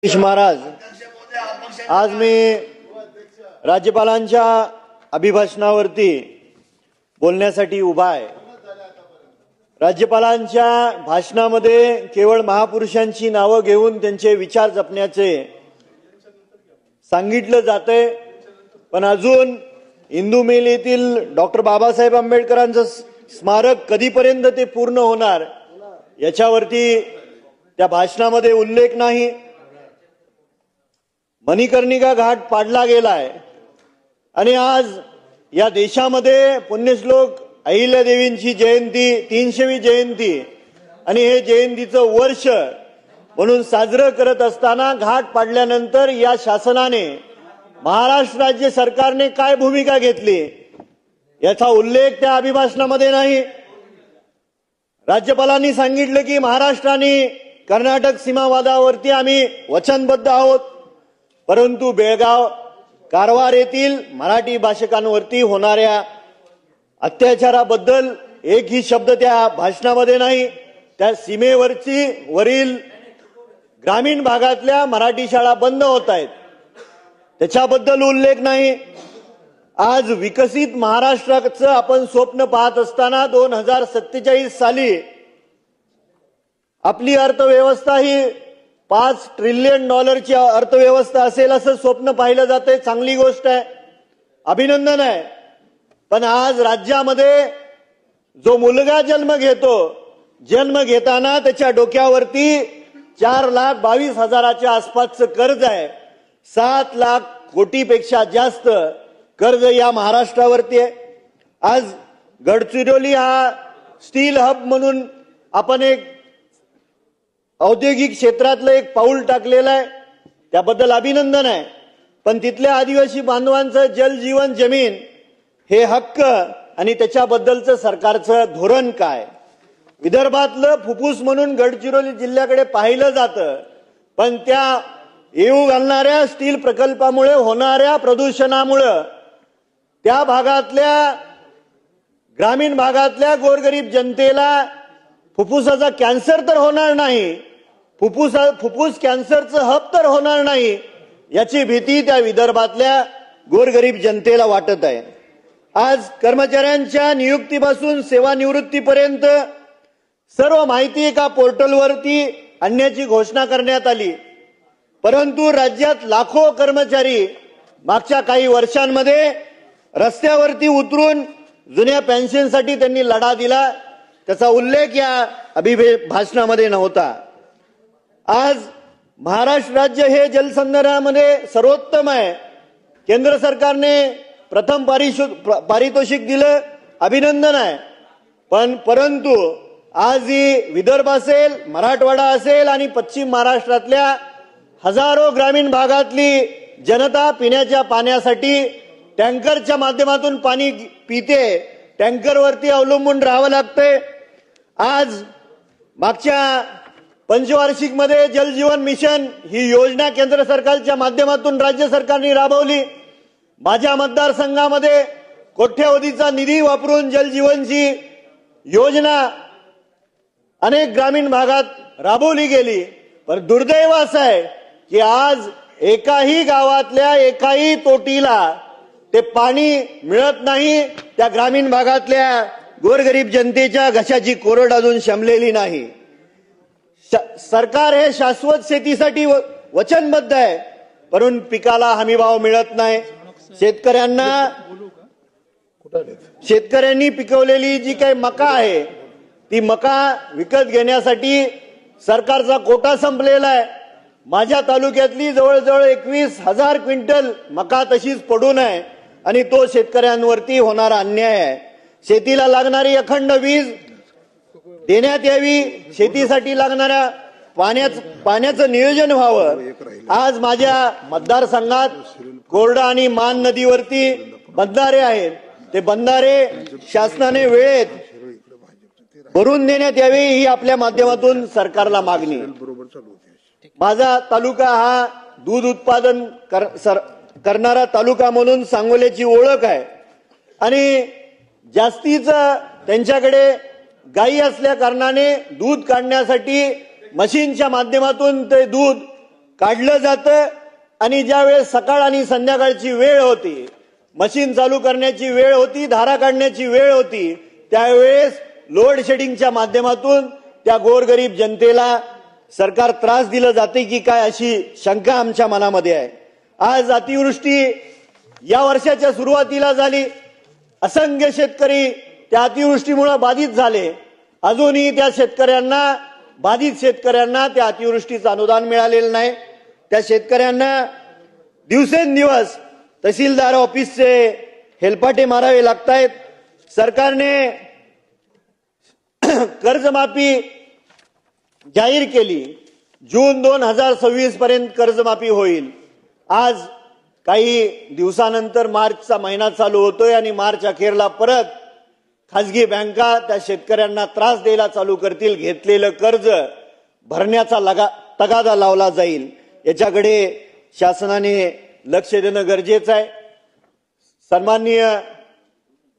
महाराज, आज मी राज्यपालांच्या अभिभाषणावरती बोलण्यासाठी उभा आहे। राज्यपालांच्या भाषणामध्ये केवळ महापुरुषांची नावे घेऊन त्यांचे विचार जपण्याचे सांगितलं जाते, पण अजून इंदू मिल येथील डॉक्टर बाबासाहेब आंबेडकरांचं स्मारक कधीपर्यंत ते पूर्ण होणार याच्यावरती त्या भाषणामध्ये उल्लेख नाही। मणिकर्णिका घाट पाडला गेलाय आणि आज या देशामध्ये पुण्यश्लोक अहिल्यादेवींची जयंती 300वी जयंती आणि हे जयंतीचं वर्ष म्हणून साजरं करत असताना घाट पाडल्यानंतर या शासनाने महाराष्ट्र राज्य सरकारने काय भूमिका घेतली याचा उल्लेख त्या अभिभाषणामध्ये नाही। राज्यपालांनी सांगितलं की महाराष्ट्राने कर्नाटक सीमावादावरती आम्ही वचनबद्ध आहोत, परंतु बेळगाव कारवार येथील मराठी भाषकांवरती होणाऱ्या अत्याचाराबद्दल एकही शब्द त्या भाषणामध्ये नाही। त्या वरील ग्रामीण भागातल्या मराठी शाळा बंद होत आहेत त्याच्याबद्दल उल्लेख नाही। आज विकसित महाराष्ट्राचं आपण स्वप्न पाहत असताना 2047 साली आपली अर्थव्यवस्था ही $5 ट्रिलियन ची अर्थव्यवस्था असेल असं स्वप्न पाहिलं जाते। चांगली गोष्ट आहे, अभिनंदन आहे। पण आज राज्यामध्ये जो मुलगा जन्म घेताना त्याच्या डोक्यावरती 4,22,000च्या आसपासचं कर्ज आहे। 7 लाख कोटीपेक्षा जास्त कर्ज या महाराष्ट्रावरती आहे। आज गडचिरोली हा स्टील हब म्हणून आपण एक औद्योगिक क्षेत्रातलं एक पाऊल टाकलेलं आहे, त्याबद्दल अभिनंदन आहे। पण तिथल्या आदिवासी बांधवांचं जल जीवन जमीन हे हक्क आणि त्याच्याबद्दलचं सरकारचं धोरण काय? विदर्भातलं फुफ्फुस म्हणून गडचिरोली जिल्ह्याकडे पाहिलं जातं, पण त्या येऊ घालणाऱ्या स्टील प्रकल्पामुळे होणाऱ्या प्रदूषणामुळे त्या भागातल्या ग्रामीण भागातल्या गोरगरीब जनतेला फुफ्फुसाचा कॅन्सर तर होणार नाही, फुफ्फुस कॅन्सरचं हब तर होणार नाही याची भीती त्या विदर्भातल्या गोरगरीब जनतेला वाटत आहे। आज कर्मचाऱ्यांच्या नियुक्तीपासून सेवानिवृत्तीपर्यंत सर्व माहिती एका पोर्टलवरती आणण्याची घोषणा करण्यात आली, परंतु राज्यात लाखो कर्मचारी मागच्या काही वर्षांमध्ये रस्त्यावरती उतरून जुन्या पेन्शनसाठी त्यांनी लढा दिला, त्याचा उल्लेख या भाषणामध्ये नव्हता। आज महाराष्ट्र राज्य हे जलसंधारणामध्ये सर्वोत्तम आहे। केंद्र सरकारने प्रथम पारितोषिक दिलं, अभिनंदन आहे। परंतु आज ही विदर्भ असेल, मराठवाडा असेल आणि पश्चिम महाराष्ट्रातल्या हजारो ग्रामीण भागातली जनता पिण्याच्या पाण्यासाठी टँकरच्या माध्यमातून पाणी पिते, टँकरवरती अवलंबून राहावं लागतंय। आज मागच्या पंचवार्षिक मध्ये जल जीवन मिशन ही योजना केंद्र सरकारच्या माध्यमातून राज्य सरकारने राबवली। माझ्या मतदारसंघामध्ये कोट्यवधीचा निधी वापरून जल जीवनची योजना अनेक ग्रामीण भागात राबवली गेली, पण दुर्दैव असं आहे की आज एकाही गावातल्या एकाही तोटीला ते पाणी मिळत नाही। त्या ग्रामीण भागातल्या गोरगरीब जनतेच्या घशाची कोरड अजून शमलेली नाही। सरकार हे शाश्वत शेतीसाठी वचनबद्ध आहे, परंतु पिकाला हमीभाव मिळत नाही। शेतकऱ्यांनी पिकवलेली जी काही मका आहे ती मका विकत घेण्यासाठी सरकारचा कोटा संपलेला आहे। माझ्या तालुक्यातली जवळजवळ 21,000 क्विंटल मका तशीच पडून आहे आणि तो शेतकऱ्यांवरती होणारा अन्याय आहे। शेतीला लागणारी अखंड वीज देण्यात यावी, शेतीसाठी लागणाऱ्या पाण्याचं नियोजन व्हावं। आज माझ्या मतदारसंघात कोरडा आणि मान नदीवरती बंधारे आहेत, ते बंधारे शासनाने वेळेत भरून देण्यात यावे ही आपल्या माध्यमातून सरकारला मागणी। माझा तालुका हा दूध उत्पादन करणारा तालुका म्हणून सांगोल्याची ओळख आहे आणि जास्तीचं त्यांच्याकडे गायी असल्या कारणाने दूध काढण्यासाठी मशीनच्या माध्यमातून ते दूध काढलं जातं आणि ज्यावेळेस सकाळ आणि संध्याकाळची वेळ होती, मशीन चालू करण्याची वेळ होती, धारा काढण्याची वेळ होती, त्यावेळेस लोड शेडिंगच्या माध्यमातून त्या गोरगरीब जनतेला सरकार त्रास दिलं जाते की काय अशी शंका आमच्या मनामध्ये आहे. आज अतिवृष्टी या वर्षाच्या सुरुवातीला झाली, असंख्य शेतकरी त्या अतिवृष्टीमुळे बाधित झाले. अजूनही त्या शेतकऱ्यांना, बाधित शेतकऱ्यांना त्या अतिवृष्टीचं अनुदान मिळालेलं नाही. त्या शेतकऱ्यांना दिवसेंदिवस तहसीलदार ऑफिसचे हेलपाटे मारावे लागतायत. सरकारने कर्जमाफी जाहीर केली, जून 2026 पर्यंत कर्जमाफी होईल. आज काही दिवसानंतर मार्चचा महिना चालू होतोय आणि मार्च अखेरला परत खासगी बँका त्या शेतकऱ्यांना त्रास द्यायला चालू करतील. घेतलेलं कर्ज भरण्याचा तगादा लावला जाईल. याच्याकडे शासनाने लक्ष देणं गरजेचं आहे. सन्माननीय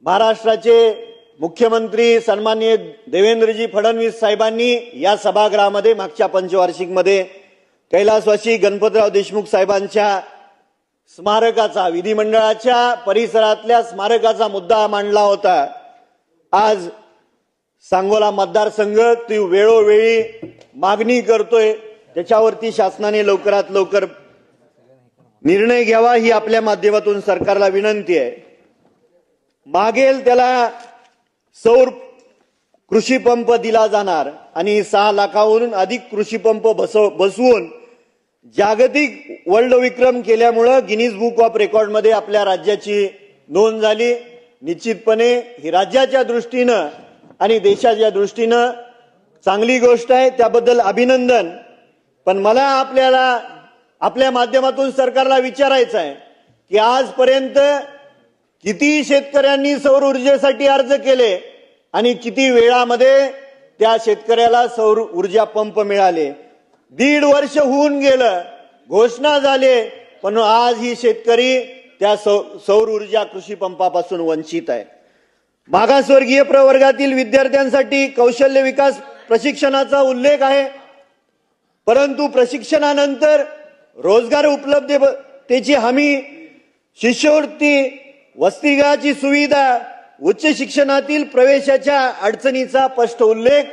महाराष्ट्राचे मुख्यमंत्री सन्माननीय देवेंद्रजी फडणवीस साहेबांनी या सभागृहामध्ये मागच्या पंचवार्षिकमध्ये कैलासवासी गणपतराव देशमुख साहेबांच्या स्मारकाचा, विधिमंडळाच्या परिसरातल्या स्मारकाचा मुद्दा मांडला होता. आज सांगोला मतदारसंघ ती वेळोवेळी मागणी करतोय, त्याच्यावरती शासनाने लवकरात लवकर निर्णय घ्यावा ही आपल्या माध्यमातून सरकारला विनंती आहे. मागेल त्याला सौर कृषी पंप दिला जाणार आणि 6 लाखाहून अधिक कृषी पंप बसवून जागतिक वर्ल्ड विक्रम केल्यामुळे गिनीज बुक ऑफ रेकॉर्डमध्ये आपल्या राज्याची नोंद झाली. निश्चितपणे ही राज्याच्या दृष्टीनं आणि देशाच्या दृष्टीनं चांगली गोष्ट आहे, त्याबद्दल अभिनंदन. पण मला आपल्या माध्यमातून सरकारला विचारायचं आहे की आजपर्यंत किती शेतकऱ्यांनी सौर ऊर्जेसाठी अर्ज केले आणि किती वेळामध्ये त्या शेतकऱ्याला सौर ऊर्जा पंप मिळाले. 1.5 वर्ष होऊन गेलं, घोषणा झाले, पण आज ही शेतकरी त्या सौर ऊर्जा कृषी पंपापासून वंचित आहे. मागासवर्गीय प्रवर्गातील विद्यार्थ्यांसाठी कौशल्य विकास प्रशिक्षणाचा उल्लेख आहे, परंतु प्रशिक्षणानंतर रोजगार उपलब्धतेची हमी, शिष्यवृत्ती, वसतिगृहाची सुविधा, उच्च शिक्षणातील प्रवेशाच्या अडचणीचा स्पष्ट उल्लेख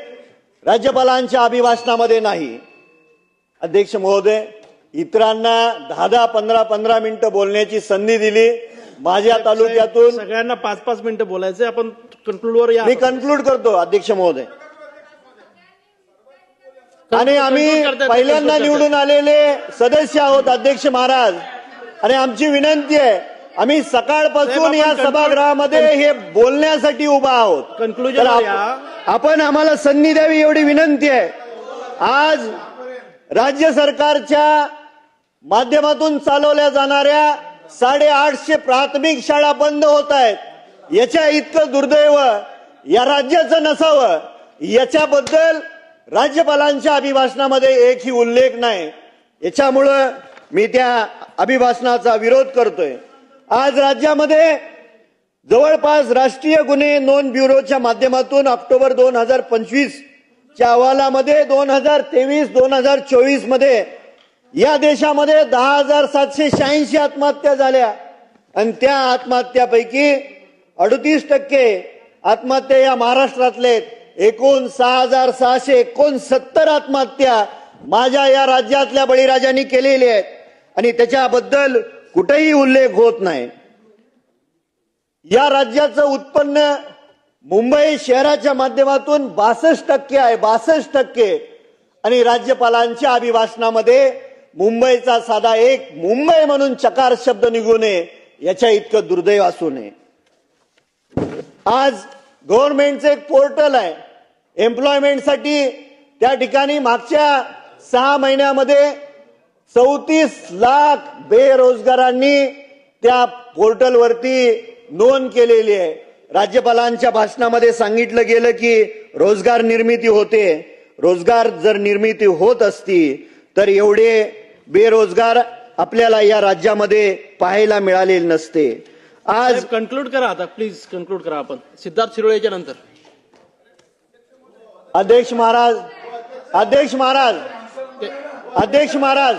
राज्यपालांच्या अभिभाषणामध्ये नाही. अध्यक्ष महोदय, इतरांना 10-10, 15-15 मिनिटं बोलण्याची संधी दिली. माझ्या तालुक्यातून सगळ्यांना 5-5 मिनिटं बोलायचे. आपण कन्क्लूडवर या. मी कन्क्लूड करतो अध्यक्ष महोदय. आणि आम्ही पहिल्यांदा निवडून आलेले सदस्य आहोत अध्यक्ष महाराज, आणि आमची विनंती आहे, आम्ही सकाळपासून या सभागृहामध्ये हे बोलण्यासाठी उभा आहोत. कन्क्लूजन आपण आम्हाला संधी द्यावी एवढी विनंती आहे. आज राज्य सरकारच्या माध्यमातून चालवल्या जाणाऱ्या 850 प्राथमिक शाळा बंद होत आहेत. याच्या इतकं दुर्दैव या राज्याचं नसावं, याच्याबद्दल राज्यपालांच्या अभिभाषणामध्ये एकही उल्लेख नाही. याच्यामुळं मी त्या अभिभाषणाचा विरोध करतोय. आज राज्यामध्ये जवळपास राष्ट्रीय गुन्हे नोंद ब्युरोच्या माध्यमातून ऑक्टोबर 2025 च्या अहवालामध्ये 2023-2024 मध्ये या देशामध्ये 10,786 आत्महत्या झाल्या आणि त्या आत्महत्यापैकी 38% आत्महत्या या महाराष्ट्रातले. एकूण 6,669 आत्महत्या माझ्या या राज्यातल्या बळीराजांनी केलेल्या आहेत आणि त्याच्याबद्दल कुठेही उल्लेख होत नाही. या राज्याचं उत्पन्न मुंबई शहराच्या माध्यमातून 62% आहे, 62%. आणि राज्यपालांच्या अभिभाषणामध्ये मुंबईचा साधा एक मुंबई म्हणून चकार शब्द निघू नये, याच्या इतकं दुर्दैव असू नये. आज गव्हर्नमेंटचं एक पोर्टल आहे एम्प्लॉयमेंटसाठी. त्या ठिकाणी मागच्या 6 महिन्यामध्ये 34 लाख बेरोजगारांनी त्या पोर्टलवरती नोंद केलेली आहे. राज्यपालांच्या भाषणामध्ये सांगितलं गेलं की रोजगार निर्मिती होते. रोजगार जर निर्मिती होत असती तर एवढे बेरोजगार आपल्याला या राज्यामध्ये पाहायला मिळालेले नसते. आज कन्क्लूड करा आता, प्लीज कन्क्लूड करा. आपण सिद्धार्थ शिरोळेच्या नंतर. अध्यक्ष महाराज, अध्यक्ष महाराज, अध्यक्ष महाराज,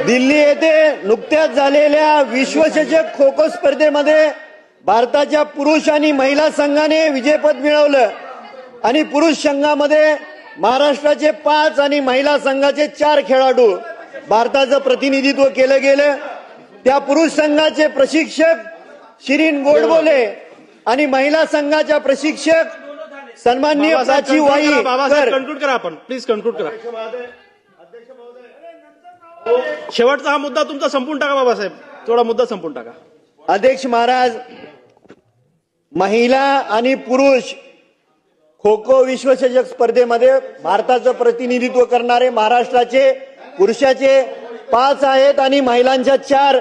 दिल्ली येथे नुकत्याच झालेल्या विश्वचषक खो खो स्पर्धेमध्ये भारताच्या पुरुष आणि महिला संघाने विजेपद मिळवलं आणि पुरुष संघामध्ये महाराष्ट्राचे 5 आणि महिला संघाचे 4 खेळाडू भारताचं प्रतिनिधित्व केलं गेलं. त्या पुरुष संघाचे प्रशिक्षक शिरीन गोडबोले आणि महिला संघाच्या प्रशिक्षक सन्माननीय प्राची वाई. कन्क्लूड करा आपण, प्लीज कन्क्लूड करा. शेवटचा हा मुद्दा तुमचा संपून टाका बाबासाहेब, थोडा मुद्दा संपून टाका. अध्यक्ष महाराज, महिला आणि पुरुष खो खो विश्वचषक स्पर्धेमध्ये भारताचं प्रतिनिधित्व करणारे महाराष्ट्राचे पुरुषाचे 5 आहेत आणि महिलांच्या 4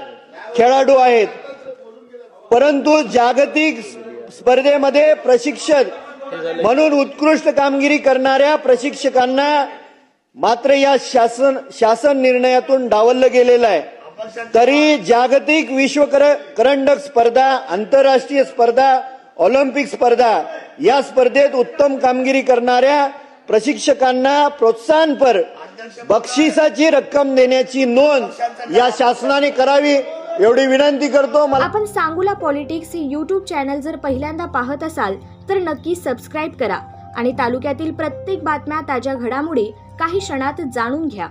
खेळाडू आहेत. परंतु जागतिक स्पर्धेमध्ये प्रशिक्षक म्हणून उत्कृष्ट कामगिरी करणाऱ्या प्रशिक्षकांना मात्र या शासन निर्णयातून डावललं गेलेलं आहे. तरी जागतिक विश्व करंडक स्पर्धा, आंतरराष्ट्रीय स्पर्धा, ऑलिम्पिक स्पर्धा या स्पर्धेत उत्तम कामगिरी करणाऱ्या प्रशिक्षकांना प्रोत्साहनपर बक्षिसाची रक्कम देण्याची नोंद या शासनाने करावी एवढी विनंती करतो. आपण सांगूला पॉलिटिक्स हे YouTube चॅनल जर पहिल्यांदा पाहत असाल तर नक्की सबस्क्राईब करा आणि तालुक्यातील प्रत्येक बातम्या, ताज्या घडामोडी काही क्षणात जाणून घ्या.